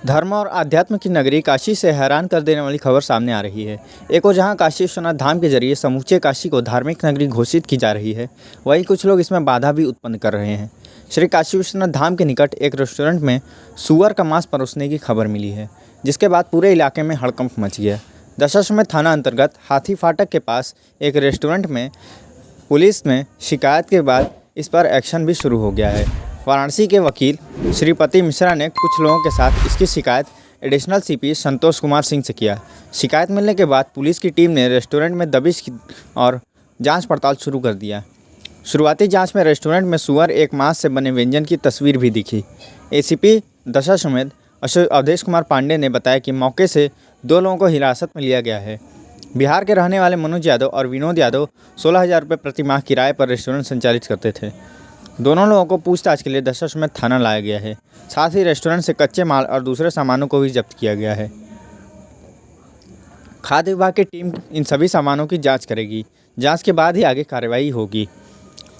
धर्म और आध्यात्म की नगरी काशी से हैरान कर देने वाली खबर सामने आ रही है। एक ओर जहां काशी विश्वनाथ धाम के जरिए समूचे काशी को धार्मिक नगरी घोषित की जा रही है, वहीं कुछ लोग इसमें बाधा भी उत्पन्न कर रहे हैं। श्री काशी विश्वनाथ धाम के निकट एक रेस्टोरेंट में सुअर का मांस परोसने की खबर मिली है, जिसके बाद पूरे इलाके में हड़कंप मच गया। दशाश्वमेध थाना अंतर्गत हाथी फाटक के पास एक रेस्टोरेंट में पुलिस में शिकायत के बाद इस पर एक्शन भी शुरू हो गया है। वाराणसी के वकील श्रीपति मिश्रा ने कुछ लोगों के साथ इसकी शिकायत एडिशनल सीपी संतोष कुमार सिंह से किया। शिकायत मिलने के बाद पुलिस की टीम ने रेस्टोरेंट में दबिश की और जांच पड़ताल शुरू कर दिया। शुरुआती जांच में रेस्टोरेंट में सुअर एक मांस से बने व्यंजन की तस्वीर भी दिखी। एसीपी दशाश्वमेध अवधेश कुमार पांडे ने बताया कि मौके से 2 लोगों को हिरासत में लिया गया है। बिहार के रहने वाले मनोज यादव और विनोद यादव 16,000 रुपये प्रति माह किराए पर रेस्टोरेंट संचालित करते थे। दोनों लोगों को पूछताछ के लिए दशाश्वमेध थाना लाया गया है। साथ ही रेस्टोरेंट से कच्चे माल और दूसरे सामानों को भी जब्त किया गया है। खाद्य विभाग की टीम इन सभी सामानों की जांच करेगी। जांच के बाद ही आगे कार्रवाई होगी।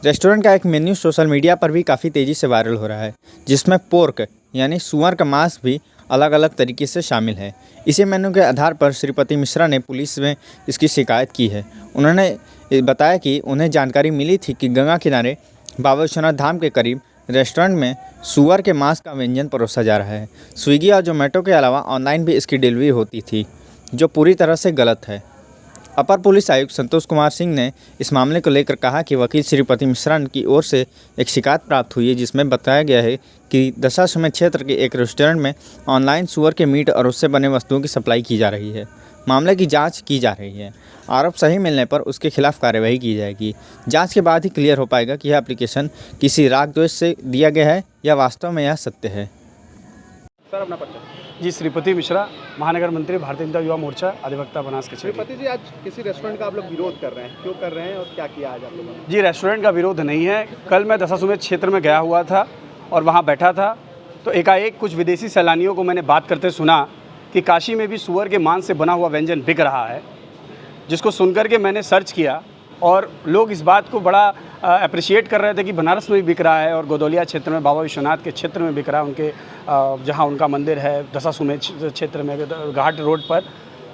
रेस्टोरेंट का एक मेन्यू सोशल मीडिया पर भी काफ़ी तेज़ी से वायरल हो रहा है, जिसमें पोर्क यानी सुअर का मांस भी अलग अलग तरीके से शामिल है। इसी मेन्यू के आधार पर श्रीपति मिश्रा ने पुलिस में इसकी शिकायत की है। उन्होंने बताया कि उन्हें जानकारी मिली थी कि गंगा किनारे बाबा विश्वनाथ धाम के करीब रेस्टोरेंट में सुअर के मांस का व्यंजन परोसा जा रहा है। स्विगी और जोमेटो के अलावा ऑनलाइन भी इसकी डिलीवरी होती थी, जो पूरी तरह से गलत है। अपर पुलिस आयुक्त संतोष कुमार सिंह ने इस मामले को लेकर कहा कि वकील श्रीपति मिश्रा की ओर से एक शिकायत प्राप्त हुई है, जिसमें बताया गया है कि दशाश्वमेध क्षेत्र के एक रेस्टोरेंट में ऑनलाइन सुअर के मीट और उससे बने वस्तुओं की सप्लाई की जा रही है। मामले की जांच की जा रही है। आरोप सही मिलने पर उसके खिलाफ कार्यवाही की जाएगी। जांच के बाद ही क्लियर हो पाएगा कि यह एप्लीकेशन किसी राग द्वेष से दिया गया है या वास्तव में यह सत्य है। सर, अपना परिचय। जी, श्रीपति मिश्रा, महानगर मंत्री, भारतीय जनता युवा मोर्चा, अधिवक्ता बनास के। श्रीपति जी, आज किसी रेस्टोरेंट का आप लोग विरोध कर रहे हैं, क्यों कर रहे हैं और क्या किया आज आप लोगों ने? जी, रेस्टोरेंट का विरोध नहीं है। कल मैं दशाश्वमेध क्षेत्र में गया हुआ था और वहाँ बैठा था, तो एकाएक कुछ विदेशी सैलानियों को मैंने बात करते सुना कि काशी में भी सुअर के मांस से बना हुआ व्यंजन बिक रहा है, जिसको सुनकर के मैंने सर्च किया और लोग इस बात को बड़ा अप्रिशिएट कर रहे थे कि बनारस में भी बिक रहा है और गोदौलिया क्षेत्र में, बाबा विश्वनाथ के क्षेत्र में बिक रहा है, उनके जहाँ उनका मंदिर है दशाश्वमेध क्षेत्र में घाट रोड पर।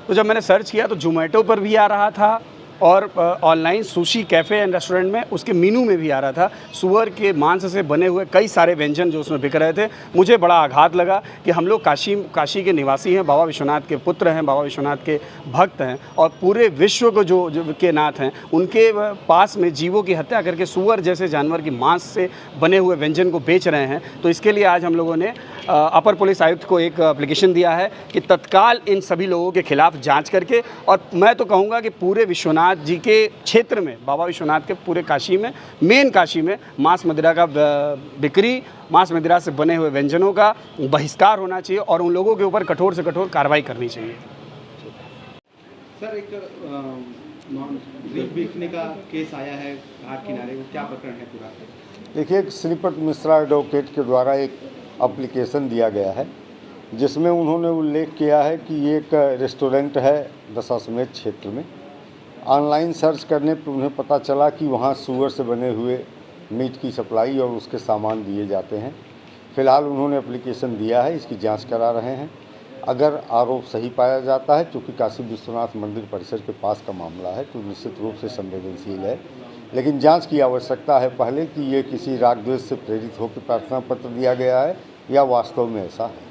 तो जब मैंने सर्च किया तो जोमेटो पर भी आ रहा था और online sushi cafe and restaurant में उसके मेनू में भी आ रहा था सुअर के मांस से बने हुए कई सारे व्यंजन जो उसमें बिक रहे थे। मुझे बड़ा आघात लगा कि हम लोग काशी के निवासी हैं, बाबा विश्वनाथ के पुत्र हैं, बाबा विश्वनाथ के भक्त हैं और पूरे विश्व को जो के नाथ हैं, उनके पास में जीवों की हत्या करके सुअर जैसे जानवर की मांस से बने हुए व्यंजन को बेच रहे हैं। तो इसके लिए आज हम लोगों ने अपर पुलिस आयुक्त को एक एप्लीकेशन दिया है कि तत्काल इन सभी लोगों के खिलाफ जांच करके, और मैं तो कहूँगा कि पूरे विश्वनाथ जी के क्षेत्र में, बाबा विश्वनाथ के पूरे काशी में, मेन काशी में मांस मदिरा का बिक्री, मांस मदिरा से बने हुए व्यंजनों का बहिष्कार होना चाहिए और उन लोगों के ऊपर कठोर से कठोर कार्रवाई करनी चाहिए। सर, एक बेचने का केस आया है घाट किनारे, वो क्या प्रकरण है पूरा? देखिए, श्रीपति मिश्रा एडवोकेट के द्वारा एक एप्लीकेशन दिया गया है, जिसमें उन्होंने उल्लेख किया है कि ये एक रेस्टोरेंट है दशाश्वमेध क्षेत्र में। ऑनलाइन सर्च करने पर उन्हें पता चला कि वहाँ सुअर से बने हुए मीट की सप्लाई और उसके सामान दिए जाते हैं। फ़िलहाल उन्होंने एप्लीकेशन दिया है, इसकी जांच करा रहे हैं। अगर आरोप सही पाया जाता है, चूँकि काशी विश्वनाथ मंदिर परिसर के पास का मामला है, तो निश्चित रूप से संवेदनशील है, लेकिन जांच की आवश्यकता है पहले कि ये किसी राग द्वेष से प्रेरित होकर प्रार्थना पत्र दिया गया है या वास्तव में ऐसा है।